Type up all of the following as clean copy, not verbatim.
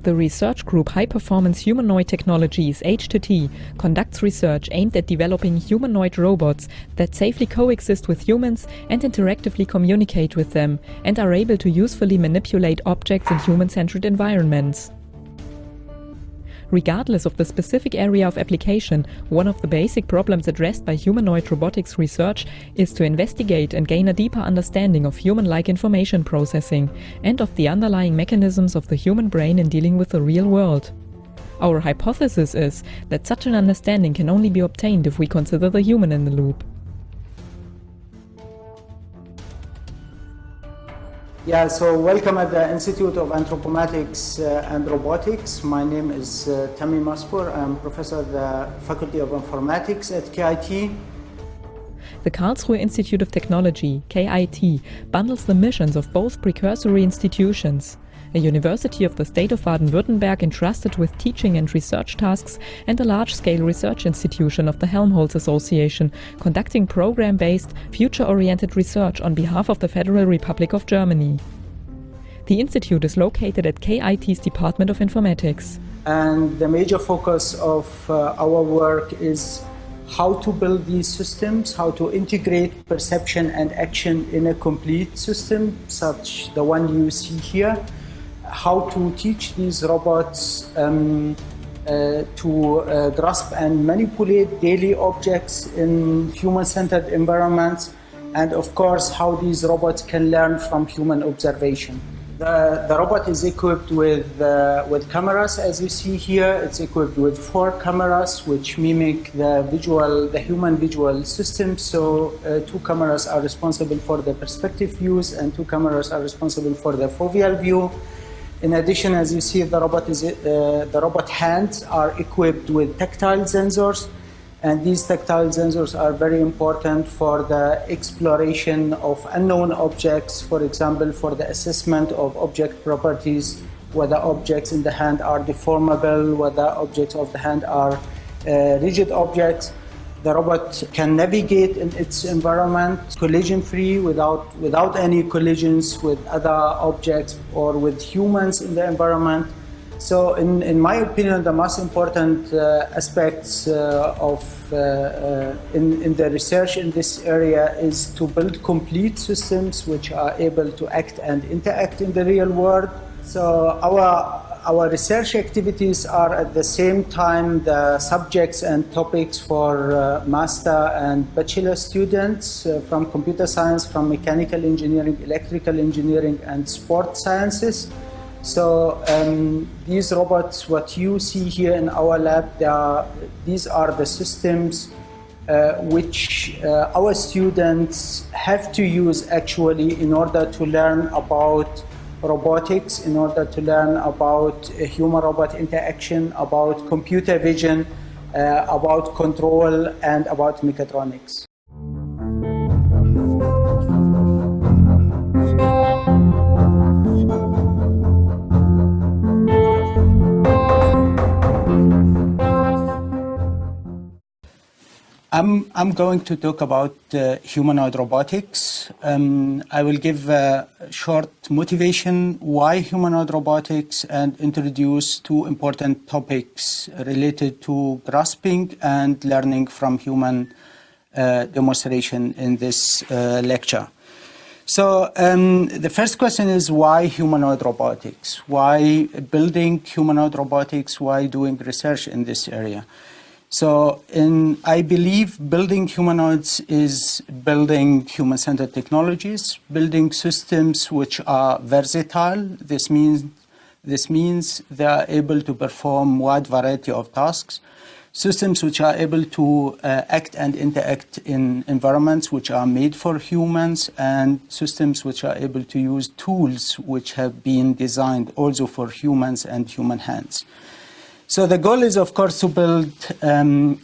The research group High Performance Humanoid Technologies (H2T) conducts research aimed at developing humanoid robots that safely coexist with humans and interactively communicate with them, and are able to usefully manipulate objects in human-centered environments. Regardless of the specific area of application, one of the basic problems addressed by humanoid robotics research is to investigate and gain a deeper understanding of human-like information processing and of the underlying mechanisms of the human brain in dealing with the real world. Our hypothesis is that such an understanding can only be obtained if we consider the human in the loop. Yeah, so welcome at the Institute of Anthropomatics and Robotics. My name is Tamim Asfour. I'm professor at the Faculty of Informatics at KIT. The Karlsruhe Institute of Technology, KIT, bundles the missions of both precursory institutions, a university of the state of Baden-Württemberg entrusted with teaching and research tasks, and a large-scale research institution of the Helmholtz Association, conducting program-based, future-oriented research on behalf of the Federal Republic of Germany. The institute is located at KIT's Department of Informatics. And the major focus of our work is how to build these systems, how to integrate perception and action in a complete system, such the one you see here. How to teach these robots to grasp and manipulate daily objects in human-centered environments, and of course how these robots can learn from human observation. The robot is equipped with cameras, as you see here. It's equipped with 4 cameras which mimic the human visual system. So 2 cameras are responsible for the perspective views and 2 cameras are responsible for the foveal view. In addition, as you see, the robot hands are equipped with tactile sensors, and these tactile sensors are very important for the exploration of unknown objects, for example, for the assessment of object properties, whether objects in the hand are deformable, whether objects of the hand are rigid objects. The robot can navigate in its environment collision-free, without any collisions with other objects or with humans in the environment. So in my opinion, the most important aspects in the research in this area is to build complete systems which are able to act and interact in the real world. So our research activities are at the same time the subjects and topics for master and bachelor students from computer science, from mechanical engineering, electrical engineering, and sport sciences. So these robots, what you see here in our lab, these are the systems which our students have to use actually in order to learn about robotics, in order to learn about human-robot interaction, about computer vision, about control, and about mechatronics. I'm going to talk about humanoid robotics. I will give a short motivation why humanoid robotics and introduce 2 important topics related to grasping and learning from human demonstration in this lecture. So the first question is, why humanoid robotics? Why building humanoid robotics? Why doing research in this area? So I believe building humanoids is building human-centered technologies, building systems which are versatile. This means they are able to perform a wide variety of tasks, systems which are able to act and interact in environments which are made for humans, and systems which are able to use tools which have been designed also for humans and human hands. So the goal is, of course, to build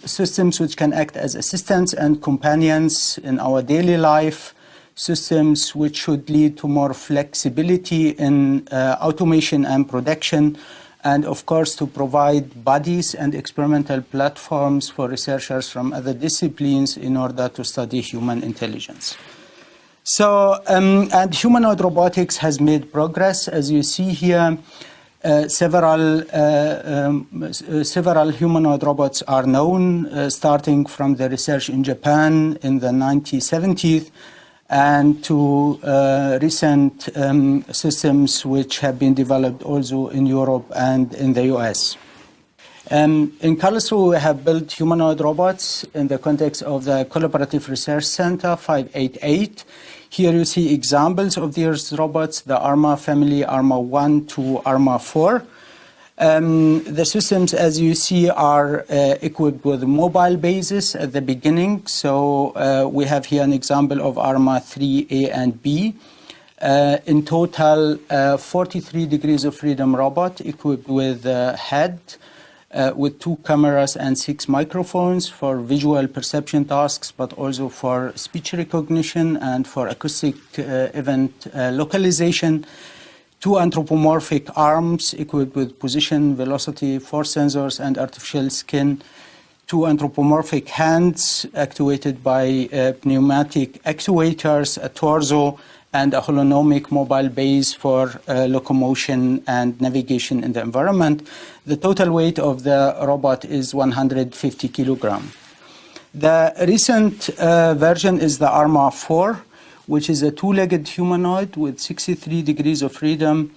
systems which can act as assistants and companions in our daily life, systems which should lead to more flexibility in automation and production, and of course to provide bodies and experimental platforms for researchers from other disciplines in order to study human intelligence. So, and humanoid robotics has made progress, as you see here. Several humanoid robots are known, starting from the research in Japan in the 1970s and to recent systems which have been developed also in Europe and in the US. In Karlsruhe, we have built humanoid robots in the context of the Collaborative Research Center 588. Here you see examples of these robots, the ARMA family, ARMA 1 to ARMA 4. The systems, as you see, are equipped with mobile bases at the beginning. So we have here an example of ARMA 3A and B. In total, 43 degrees of freedom robot equipped with a head, with 2 cameras and 6 microphones for visual perception tasks, but also for speech recognition and for acoustic event localization. 2 anthropomorphic arms equipped with position, velocity, force sensors, and artificial skin. 2 anthropomorphic hands actuated by pneumatic actuators, a torso, and a holonomic mobile base for locomotion and navigation in the environment. The total weight of the robot is 150 kilograms. The recent version is the ARMA 4, which is a 2-legged humanoid with 63 degrees of freedom,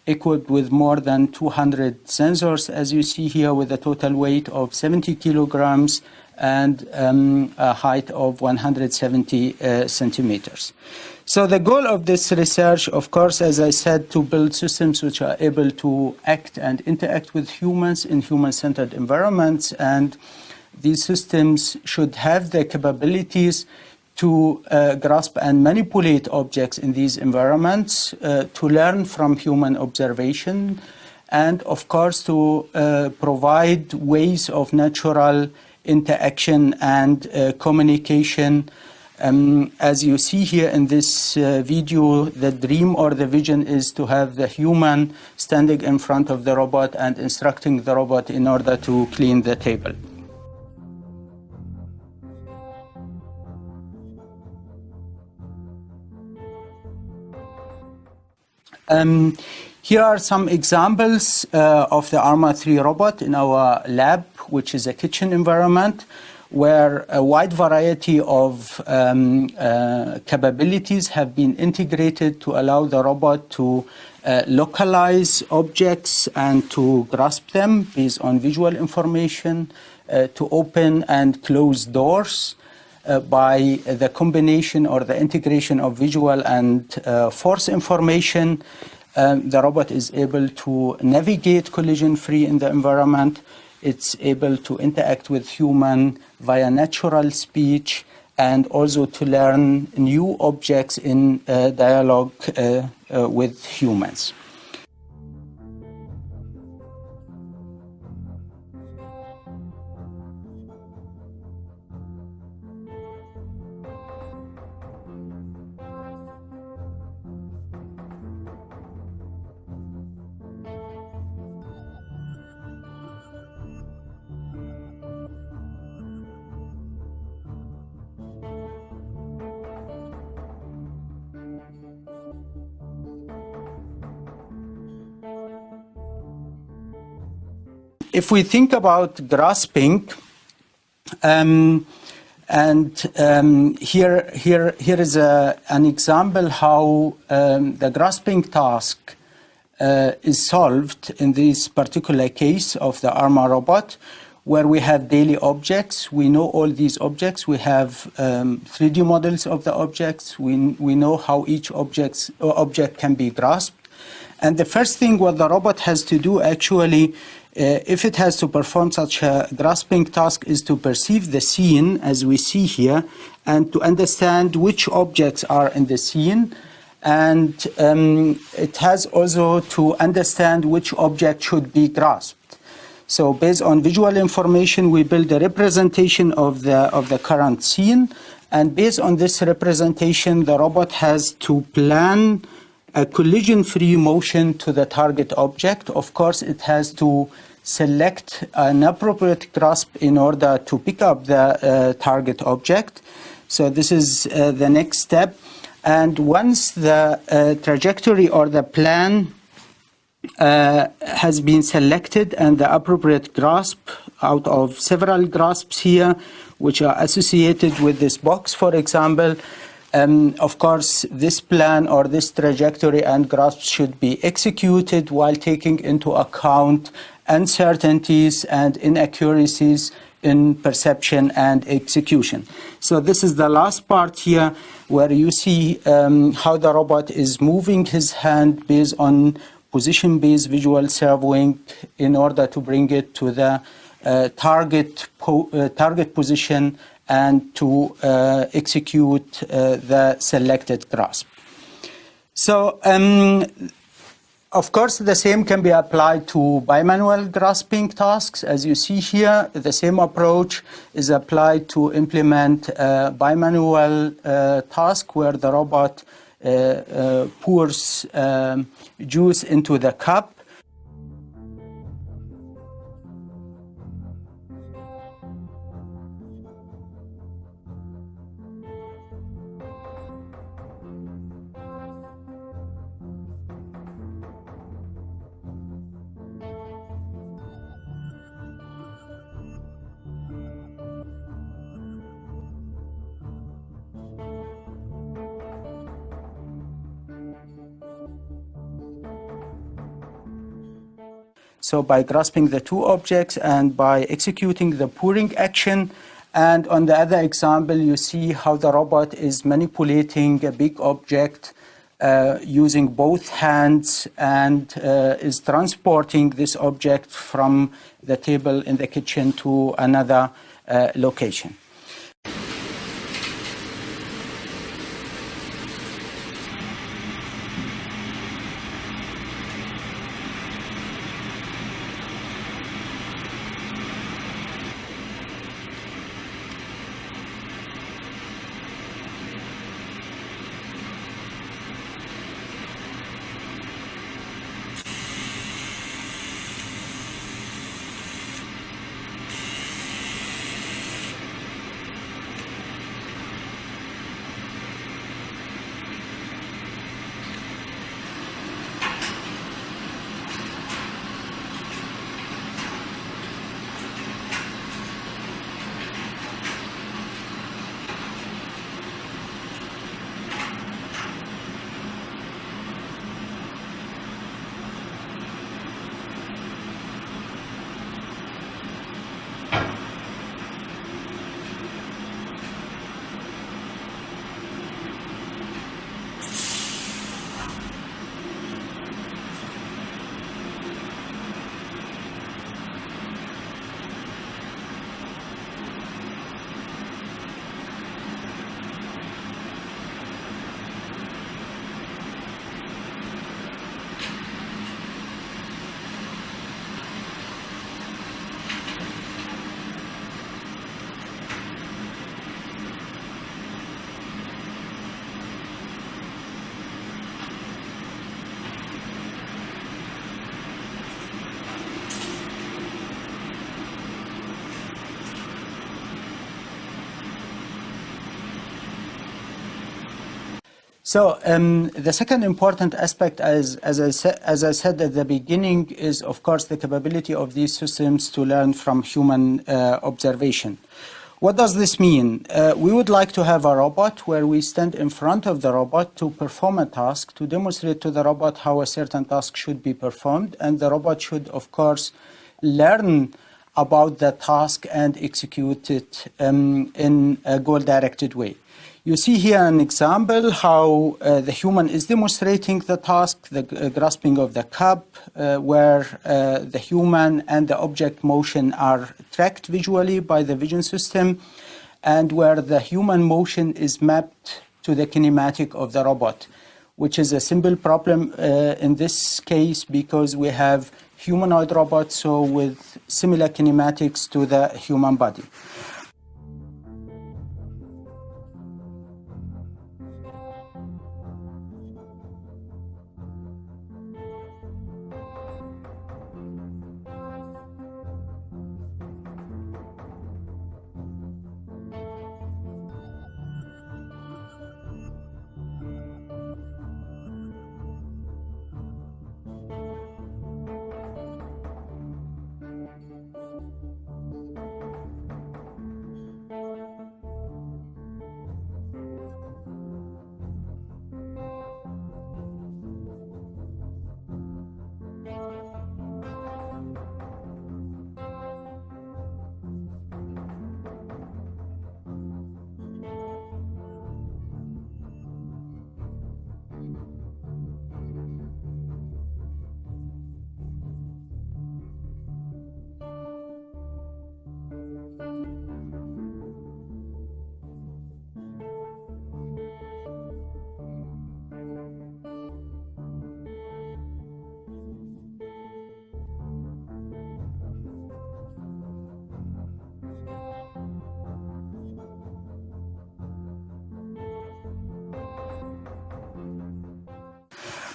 equipped with more than 200 sensors, as you see here, with a total weight of 70 kilograms and a height of 170 centimeters. So the goal of this research, of course, as I said, to build systems which are able to act and interact with humans in human-centered environments. And these systems should have the capabilities to grasp and manipulate objects in these environments, to learn from human observation, and of course to provide ways of natural interaction and communication. As you see here in this video, the dream or the vision is to have the human standing in front of the robot and instructing the robot in order to clean the table. Here are some examples of the ARMA 3 robot in our lab, which is a kitchen environment, where a wide variety of capabilities have been integrated to allow the robot to localize objects and to grasp them based on visual information, to open and close doors by the combination or the integration of visual and force information. The robot is able to navigate collision-free in the environment. It's able to interact with human via natural speech and also to learn new objects in dialogue with humans. If we think about grasping, here is an example how the grasping task is solved in this particular case of the ARMA robot, where we have daily objects. We know all these objects. We have 3D models of the objects. We know how each object can be grasped. And the first thing what the robot has to do actually, if it has to perform such a grasping task, is to perceive the scene as we see here and to understand which objects are in the scene. And it has also to understand which object should be grasped. So based on visual information, we build a representation of the current scene. And based on this representation, the robot has to plan a collision-free motion to the target object. Of course, it has to select an appropriate grasp in order to pick up the target object. So this is the next step. And once the trajectory or the plan has been selected, and the appropriate grasp out of several grasps here, which are associated with this box, for example. Of course, this plan or this trajectory and grasp should be executed while taking into account uncertainties and inaccuracies in perception and execution. So this is the last part here, where you see how the robot is moving his hand based on position-based visual servoing in order to bring it to the target position and to execute the selected grasp. So, of course, the same can be applied to bimanual grasping tasks. As you see here, the same approach is applied to implement a bimanual task where the robot pours juice into the cup. So by grasping the two objects and by executing the pouring action. And on the other example, you see how the robot is manipulating a big object using both hands and is transporting this object from the table in the kitchen to another location. So the second important aspect, as I said at the beginning, is of course the capability of these systems to learn from human observation. What does this mean? We would like to have a robot where we stand in front of the robot to perform a task, to demonstrate to the robot how a certain task should be performed, and the robot should, of course, learn about the task and execute it in a goal-directed way. You see here an example how the human is demonstrating the task, the grasping of the cup, where the human and the object motion are tracked visually by the vision system, and where the human motion is mapped to the kinematic of the robot, which is a simple problem in this case because we have humanoid robots, so with similar kinematics to the human body.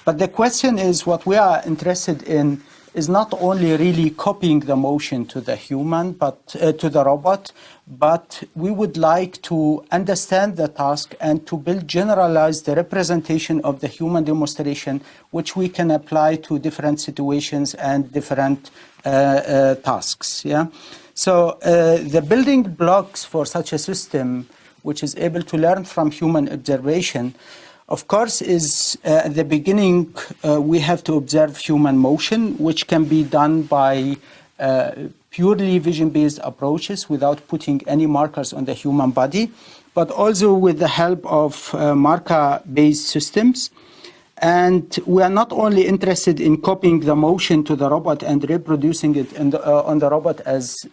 But the question is, what we are interested in is not only really copying the motion to the human, but to the robot, but we would like to understand the task and to build generalized representation of the human demonstration, which we can apply to different situations and different tasks. Yeah. So the building blocks for such a system, which is able to learn from human observation, of course, is at the beginning, we have to observe human motion, which can be done by purely vision-based approaches without putting any markers on the human body, but also with the help of marker-based systems. And we are not only interested in copying the motion to the robot and reproducing it on the robot as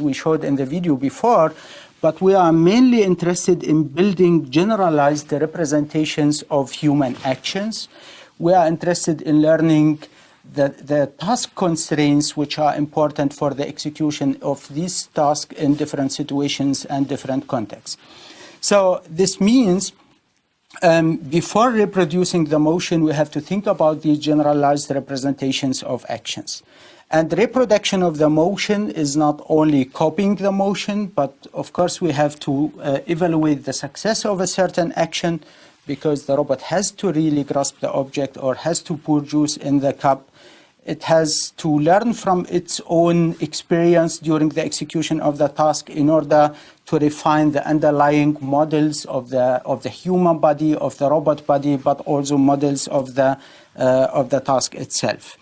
we showed in the video before, but we are mainly interested in building generalized representations of human actions. We are interested in learning the task constraints which are important for the execution of these tasks in different situations and different contexts. So this means before reproducing the motion, we have to think about these generalized representations of actions. And reproduction of the motion is not only copying the motion, but of course we have to evaluate the success of a certain action, because the robot has to really grasp the object or has to pour juice in the cup. It has to learn from its own experience during the execution of the task in order to refine the underlying models of the human body, of the robot body, but also models of the task itself.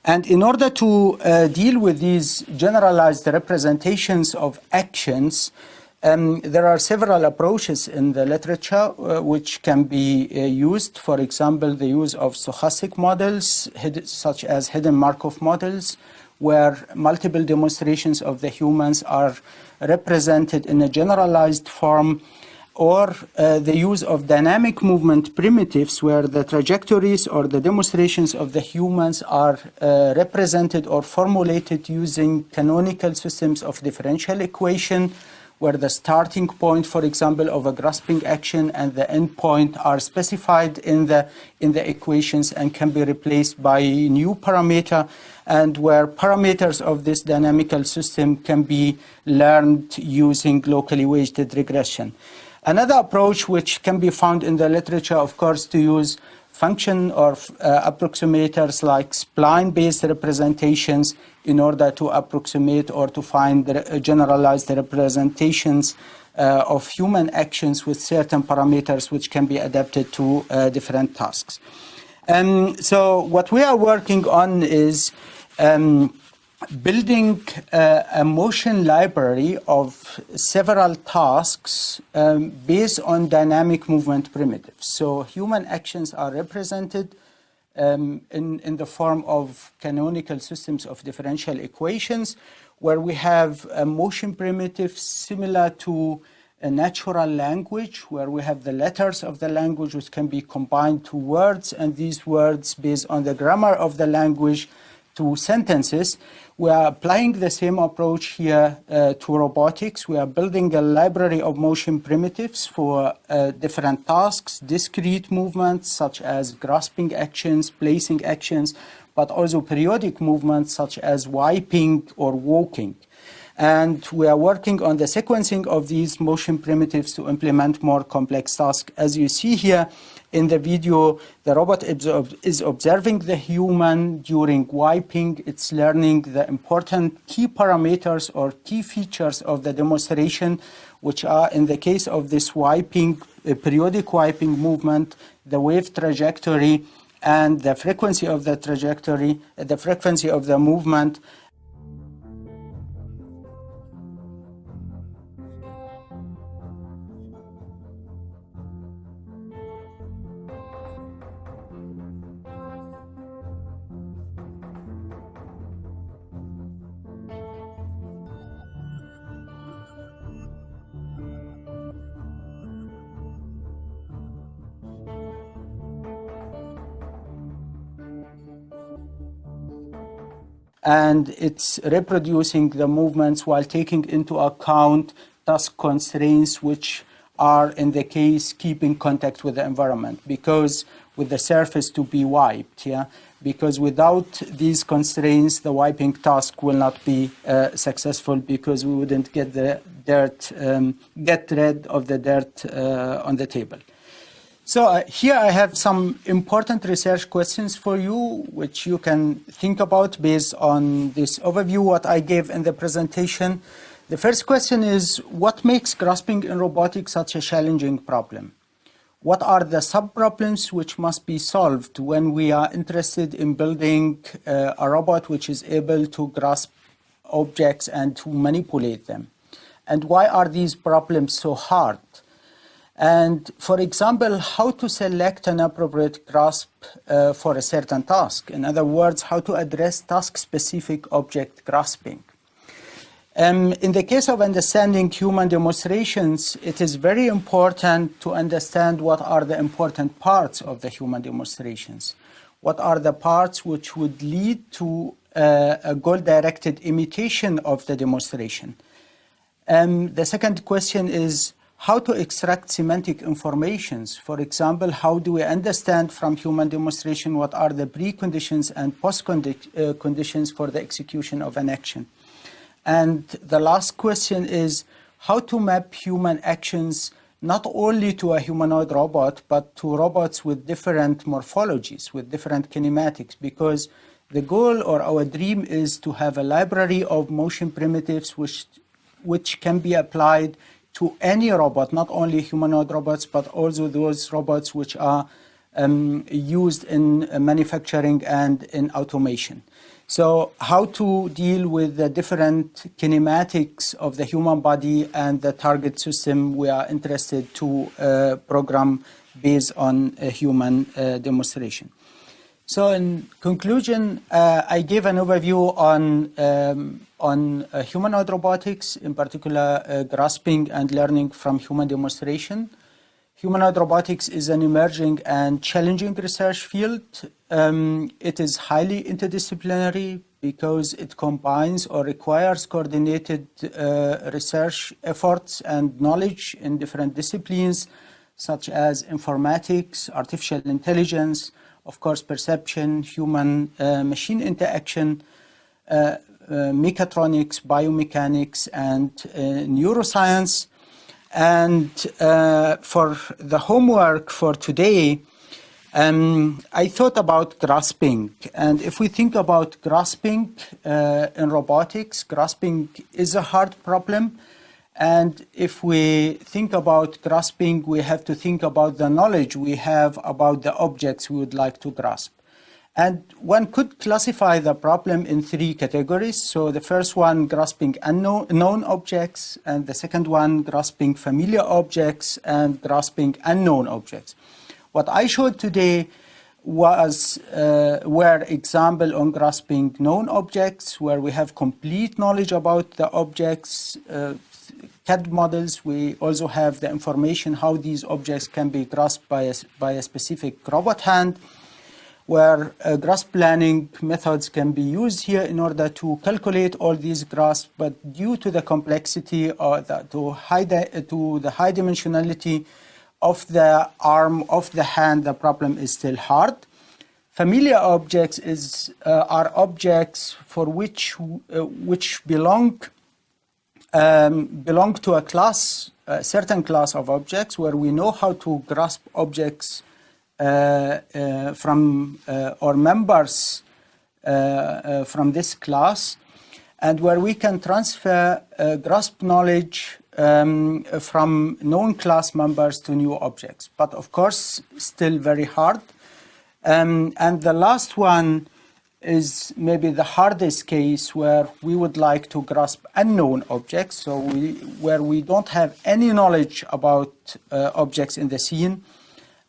And in order to deal with these generalized representations of actions, there are several approaches in the literature which can be used. For example, the use of stochastic models, such as hidden Markov models, where multiple demonstrations of the humans are represented in a generalized form, or the use of dynamic movement primitives, where the trajectories or the demonstrations of the humans are represented or formulated using canonical systems of differential equation, where the starting point, for example, of a grasping action and the end point are specified in the equations and can be replaced by new parameter, and where parameters of this dynamical system can be learned using locally weighted regression. Another approach which can be found in the literature, of course, to use function or approximators like spline-based representations in order to approximate or to find generalized representations of human actions with certain parameters which can be adapted to different tasks. So what we are working on is building a motion library of several tasks based on dynamic movement primitives. So human actions are represented in the form of canonical systems of differential equations, where we have a motion primitive similar to a natural language, where we have the letters of the language which can be combined to words, and these words, based on the grammar of the language, to sentences. We are applying the same approach here to robotics. We are building a library of motion primitives for different tasks, discrete movements such as grasping actions, placing actions, but also periodic movements such as wiping or walking. And we are working on the sequencing of these motion primitives to implement more complex tasks. As you see here in the video, the robot is observing the human during wiping. It's learning the important key parameters or key features of the demonstration, which are, in the case of this wiping, periodic wiping movement, the wave trajectory, and the frequency of the trajectory, the frequency of the movement. And it's reproducing the movements while taking into account task constraints which are, in the case, keeping contact with the environment, because with the surface to be wiped, yeah? Because without these constraints, the wiping task will not be successful, because we wouldn't get the dirt, get rid of the dirt on the table. So here I have some important research questions for you, which you can think about based on this overview, what I gave in the presentation. The first question is, what makes grasping in robotics such a challenging problem? What are the sub-problems which must be solved when we are interested in building a robot which is able to grasp objects and to manipulate them? And why are these problems so hard? And for example, how to select an appropriate grasp for a certain task. In other words, how to address task-specific object grasping. In the case of understanding human demonstrations, it is very important to understand what are the important parts of the human demonstrations. What are the parts which would lead to a goal-directed imitation of the demonstration. The second question is, how to extract semantic informations. For example, how do we understand from human demonstration what are the preconditions and post-conditions for the execution of an action? And the last question is how to map human actions not only to a humanoid robot, but to robots with different morphologies, with different kinematics, because the goal or our dream is to have a library of motion primitives which can be applied to any robot, not only humanoid robots, but also those robots which are used in manufacturing and in automation. So how to deal with the different kinematics of the human body and the target system we are interested to program based on a human demonstration. So in conclusion, I gave an overview on humanoid robotics, in particular grasping and learning from human demonstration. Humanoid robotics is an emerging and challenging research field. It is highly interdisciplinary because it combines or requires coordinated research efforts and knowledge in different disciplines, such as informatics, artificial intelligence, of course, perception, human-machine interaction, mechatronics, biomechanics, and neuroscience. And for the homework for today, I thought about grasping. And if we think about grasping in robotics, grasping is a hard problem. And if we think about grasping, we have to think about the knowledge we have about the objects we would like to grasp. And one could classify the problem in three categories. So the first one, grasping known objects, and the second one, grasping familiar objects, and grasping unknown objects. What I showed today were examples on grasping known objects, where we have complete knowledge about the objects, CAD models. We also have the information how these objects can be grasped by a specific robot hand, where grasp planning methods can be used here in order to calculate all these grasps, but due to the complexity or the high dimensionality of the arm of the hand, the problem is still hard. Familiar objects are objects for which belong to a class, a certain class of objects, where we know how to grasp objects from or members from this class, and where we can transfer grasp knowledge from known class members to new objects. But of course, still very hard. And the last one is maybe the hardest case, where we would like to grasp unknown objects, so where we don't have any knowledge about objects in the scene.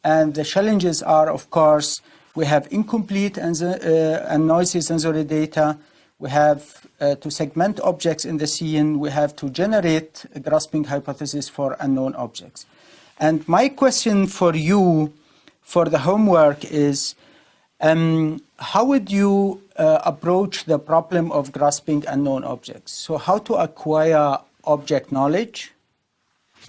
And the challenges are, of course, we have incomplete and noisy sensory data. We have to segment objects in the scene. We have to generate a grasping hypothesis for unknown objects. And my question for you for the homework is, how would you approach the problem of grasping unknown objects? So how to acquire object knowledge?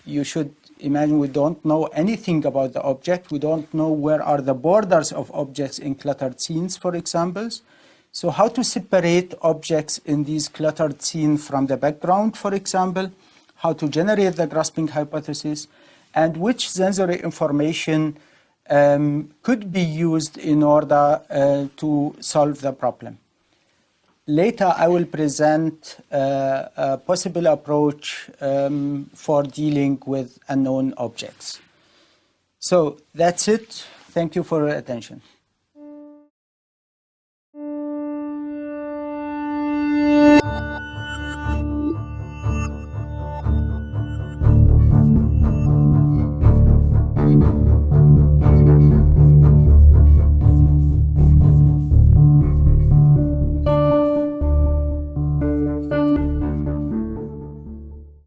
You should imagine we don't know anything about the object. We don't know where are the borders of objects in cluttered scenes, for examples. So how to separate objects in these cluttered scenes from the background, for example, how to generate the grasping hypothesis, and which sensory information could be used in order to solve the problem. Later, I will present a possible approach for dealing with unknown objects. So that's it. Thank you for your attention.